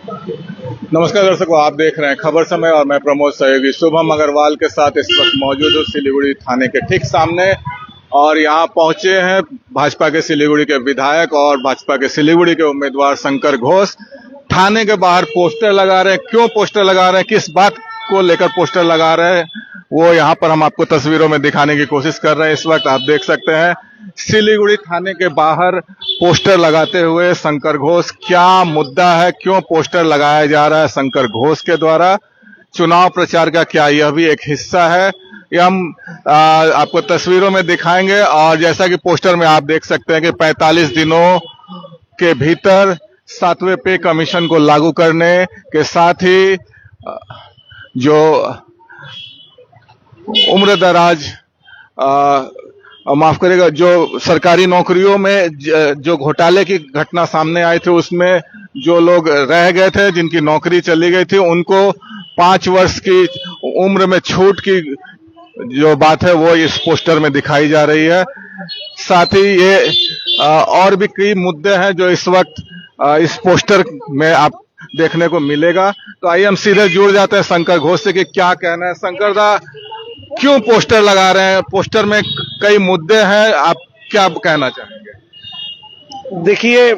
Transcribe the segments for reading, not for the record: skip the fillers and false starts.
नमस्कार दर्शकों, आप देख रहे हैं खबर समय और मैं प्रमोद सहयोगी शुभम अग्रवाल के साथ इस वक्त मौजूद हूँ सिलीगुड़ी थाने के ठीक सामने। और यहाँ पहुंचे हैं भाजपा के सिलीगुड़ी के विधायक और भाजपा के सिलीगुड़ी के उम्मीदवार शंकर घोष। थाने के बाहर पोस्टर लगा रहे हैं। क्यों पोस्टर लगा रहे हैं, किस बात को लेकर पोस्टर लगा रहे हैं, वो यहाँ पर हम आपको तस्वीरों में दिखाने की कोशिश कर रहे हैं। इस वक्त आप देख सकते हैं सिलीगुड़ी थाने के बाहर पोस्टर लगाते हुए शंकर घोष। क्या मुद्दा है, क्यों पोस्टर लगाया जा रहा है शंकर घोष के द्वारा, चुनाव प्रचार का क्या यह भी एक हिस्सा है, ये हम आपको तस्वीरों में दिखाएंगे। और जैसा कि पोस्टर में आप देख सकते हैं कि 45 दिनों के भीतर 7वें पे कमीशन को लागू करने के साथ ही जो उम्र दराज माफ करेगा, जो सरकारी नौकरियों में जो घोटाले की घटना सामने आई थी, उसमें जो लोग रह गए थे, जिनकी नौकरी चली गई थी, उनको 5 वर्ष की उम्र में छूट की जो बात है वो इस पोस्टर में दिखाई जा रही है। साथ ही ये और भी कई मुद्दे हैं जो इस वक्त इस पोस्टर में आप देखने को मिलेगा। तो आइए हम सीधे जुड़ जाते हैं शंकर घोष से कि क्या कहना है। शंकर दा, क्यों पोस्टर लगा रहे हैं? पोस्टर में कई मुद्दे हैं, आप क्या कहना चाहेंगे? देखिए,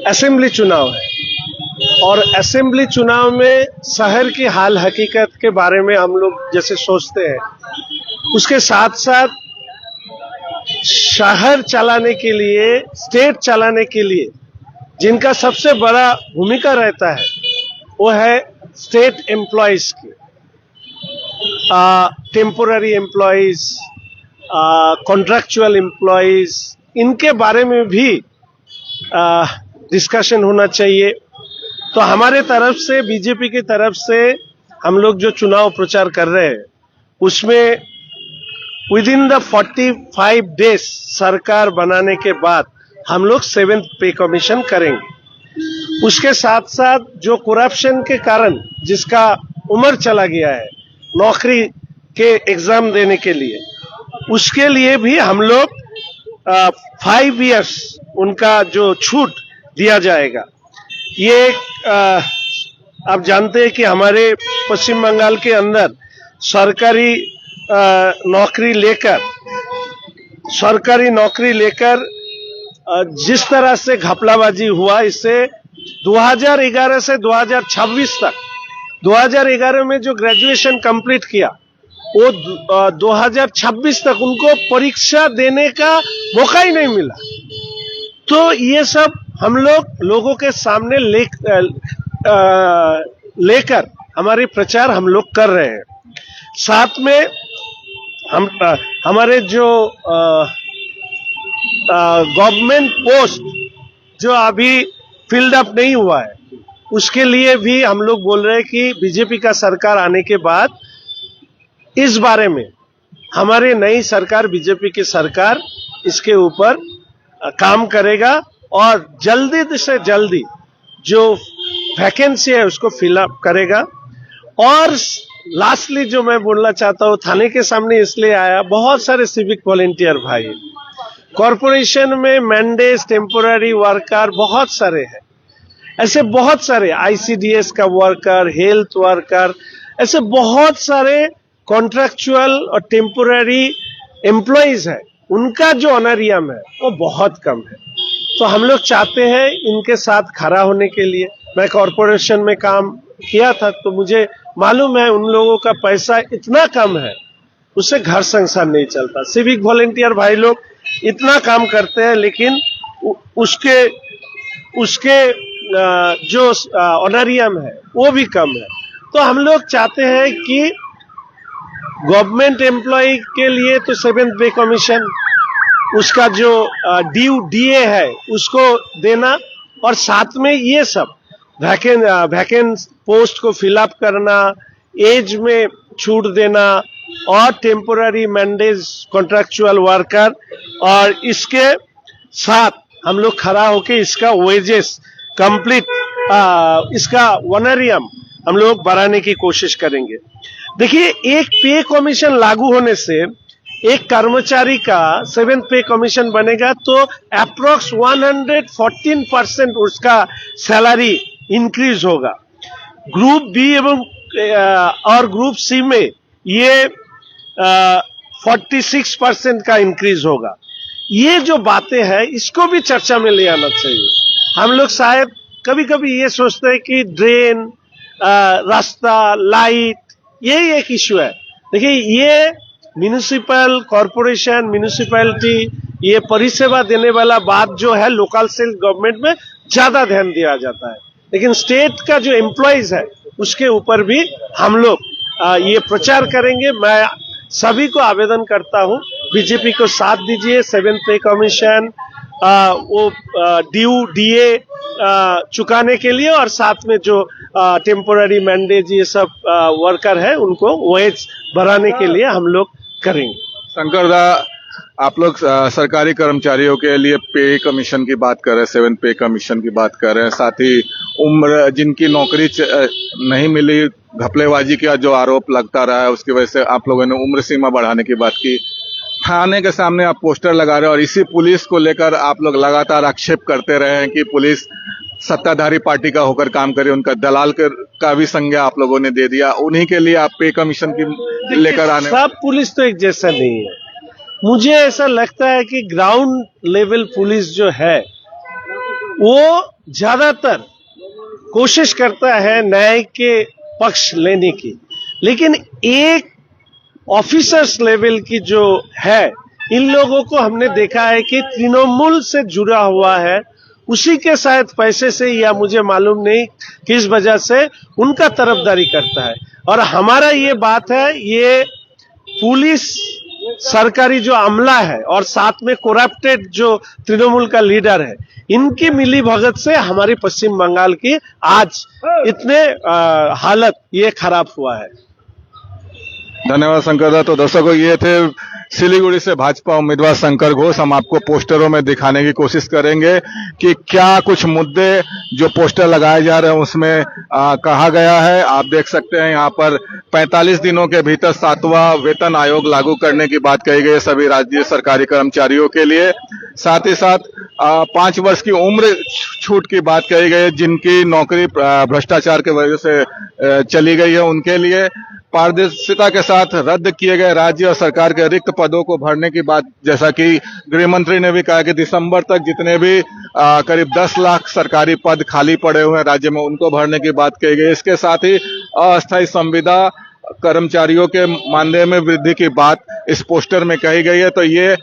असेंबली चुनाव है और असेंबली चुनाव में शहर की हाल हकीकत के बारे में हम लोग जैसे सोचते हैं, उसके साथ साथ शहर चलाने के लिए, स्टेट चलाने के लिए जिनका सबसे बड़ा भूमिका रहता है वो है स्टेट एम्प्लॉयज की, टेम्पोररी एम्प्लॉयज, कॉन्ट्रैक्चुअल एम्प्लॉयज, इनके बारे में भी डिस्कशन होना चाहिए। तो हमारे तरफ से, बीजेपी की तरफ से हम लोग जो चुनाव प्रचार कर रहे हैं उसमें विद इन द 45 डेज सरकार बनाने के बाद हम लोग 7th पे कमीशन करेंगे। उसके साथ साथ जो करप्शन के कारण जिसका उम्र चला गया है नौकरी के एग्जाम देने के लिए, उसके लिए भी हम लोग 5 इयर्स उनका जो छूट दिया जाएगा। ये आप जानते हैं कि हमारे पश्चिम बंगाल के अंदर सरकारी नौकरी लेकर जिस तरह से घपलाबाजी हुआ, इससे 2011 से 2026 तक, 2011 में जो ग्रेजुएशन कंप्लीट किया वो 2026 तक उनको परीक्षा देने का मौका ही नहीं मिला। तो ये सब हम लोगों के सामने लेकर हमारी प्रचार हम लोग कर रहे हैं। साथ में हमारे जो गवर्नमेंट पोस्ट जो अभी फिल्ड अप नहीं हुआ है, उसके लिए भी हम लोग बोल रहे हैं कि बीजेपी का सरकार आने के बाद इस बारे में हमारी नई सरकार, बीजेपी की सरकार, इसके ऊपर काम करेगा और जल्दी से जल्दी जो वैकेंसी है उसको फिलअप करेगा। और लास्टली जो मैं बोलना चाहता हूँ, थाने के सामने इसलिए आया, बहुत सारे सिविक वॉलेंटियर भाई कॉरपोरेशन में मैंडेज, टेम्पोररी वर्कर बहुत सारे हैं, ऐसे बहुत सारे आईसीडीएस का वर्कर, हेल्थ वर्कर, ऐसे बहुत सारे कॉन्ट्रैक्चुअल और टेम्पोररी एम्प्लॉइज है, उनका जो ऑनरियम है वो बहुत कम है। तो हम लोग चाहते हैं इनके साथ खड़ा होने के लिए। मैं कॉरपोरेशन में काम किया था तो मुझे मालूम है उन लोगों का पैसा इतना कम है, उससे घर संसार नहीं चलता। सिविक वॉलेंटियर भाई लोग इतना काम करते हैं लेकिन उसके जो ऑनरियम है वो भी कम है। तो हम लोग चाहते हैं कि गवर्नमेंट एम्प्लॉय के लिए तो 7th पे कमीशन, उसका जो ड्यू डीए है उसको देना, और साथ में ये सब वैकेंट पोस्ट को फिलअप करना, एज में छूट देना, और टेम्पोररी मैंडेज, कॉन्ट्रैक्चुअल वर्कर, और इसके साथ हम लोग खड़ा होके इसका वेजेस कंप्लीट, इसका ऑनरियम हम लोग बढ़ाने की कोशिश करेंगे। देखिए, एक पे कमीशन लागू होने से एक कर्मचारी का 7th पे कमीशन बनेगा तो अप्रोक्स 114% उसका सैलरी इंक्रीज होगा। ग्रुप बी एवं और ग्रुप सी में ये 46% का इंक्रीज होगा। ये जो बातें हैं इसको भी चर्चा में ले आना चाहिए। हम लोग शायद कभी कभी ये सोचते हैं कि ड्रेन, रास्ता, लाइट यही एक इश्यू है। देखिए ये म्यूनिसिपल कॉरपोरेशन, म्यूनिसिपैलिटी ये परिसेवा देने वाला बात जो है लोकल सेल्फ गवर्नमेंट में ज्यादा ध्यान दिया जाता है, लेकिन स्टेट का जो एम्प्लॉयज है उसके ऊपर भी हम लोग ये प्रचार करेंगे। मैं सभी को आवेदन करता हूं, बीजेपी को साथ दीजिए। 7th पे कमीशन, वो ड्यू डीए चुकाने के लिए और साथ में जो टेम्पोररी मैंडेज ये सब वर्कर है उनको वेज बढ़ाने के लिए हम लोग करेंगे। शंकर दा, आप लोग सरकारी कर्मचारियों के लिए पे कमीशन की बात कर रहे हैं, 7th पे कमीशन की बात कर रहे हैं, साथ ही उम्र जिनकी नौकरी नहीं मिली, घपलेबाजी का जो आरोप लगता रहा है उसकी वजह से आप लोगों ने उम्र सीमा बढ़ाने की बात की। थाने के सामने आप पोस्टर लगा रहे हैं और इसी पुलिस को लेकर आप लोग लगातार आक्षेप करते रहे हैं कि पुलिस सत्ताधारी पार्टी का होकर काम करे, उनका दलाल का भी संज्ञा आप लोगों ने दे दिया। उन्हीं के लिए आप पे कमीशन की लेकर आने। सब पुलिस तो एक जैसा नहीं है। मुझे ऐसा लगता है कि ग्राउंड लेवल पुलिस जो है वो ज्यादातर कोशिश करता है न्याय के पक्ष लेने की, लेकिन एक ऑफिसर्स लेवल की जो है इन लोगों को हमने देखा है कि तृणमूल से जुड़ा हुआ है, उसी के शायद पैसे से या मुझे मालूम नहीं किस वजह से उनका तरफदारी करता है। और हमारा ये बात है, ये पुलिस सरकारी जो अमला है और साथ में करप्टेड जो तृणमूल का लीडर है, इनकी मिली भगत से हमारी पश्चिम बंगाल की आज इतने हालत ये खराब हुआ है। धन्यवाद शंकर दा। तो दर्शकों, ये थे सिलीगुड़ी से भाजपा उम्मीदवार शंकर घोष। हम आपको पोस्टरों में दिखाने की कोशिश करेंगे कि क्या कुछ मुद्दे जो पोस्टर लगाए जा रहे हैं उसमें कहा गया है। आप देख सकते हैं यहाँ पर 45 दिनों के भीतर 7वां वेतन आयोग लागू करने की बात कही गई है सभी राज्य सरकारी कर्मचारियों के लिए। साथ ही साथ 5 वर्ष की उम्र छूट की बात कही गई है, जिनकी नौकरी भ्रष्टाचार की वजह से चली गई है उनके लिए। पारदर्शिता के साथ रद्द किए गए राज्य और सरकार के रिक्त पदों को भरने की बात, जैसा कि गृह मंत्री ने भी कहा कि दिसंबर तक जितने भी करीब 10 लाख सरकारी पद खाली पड़े हुए हैं राज्य में, उनको भरने की बात कही गई। इसके साथ ही अस्थायी संविदा कर्मचारियों के मानदेय में वृद्धि की बात इस पोस्टर में कही गई है। तो ये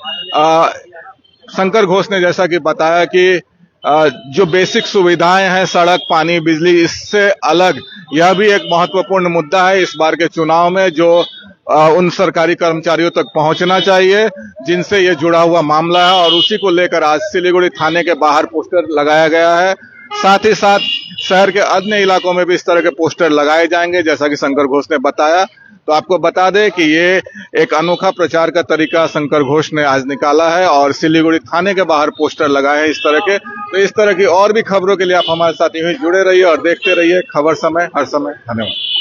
शंकर घोष ने जैसा कि बताया कि जो बेसिक सुविधाएं हैं, सड़क, पानी, बिजली, इससे अलग यह भी एक महत्वपूर्ण मुद्दा है इस बार के चुनाव में, जो उन सरकारी कर्मचारियों तक पहुंचना चाहिए जिनसे ये जुड़ा हुआ मामला है। और उसी को लेकर आज सिलीगुड़ी थाने के बाहर पोस्टर लगाया गया है। साथ ही साथ शहर के अन्य इलाकों में भी इस तरह के पोस्टर लगाए जाएंगे, जैसा कि शंकर घोष ने बताया। तो आपको बता दें कि ये एक अनोखा प्रचार का तरीका शंकर घोष ने आज निकाला है और सिलीगुड़ी थाने के बाहर पोस्टर लगाए हैं इस तरह के। तो इस तरह की और भी खबरों के लिए आप हमारे साथ यूं ही जुड़े रहिए और देखते रहिए खबर समय हर समय। धन्यवाद।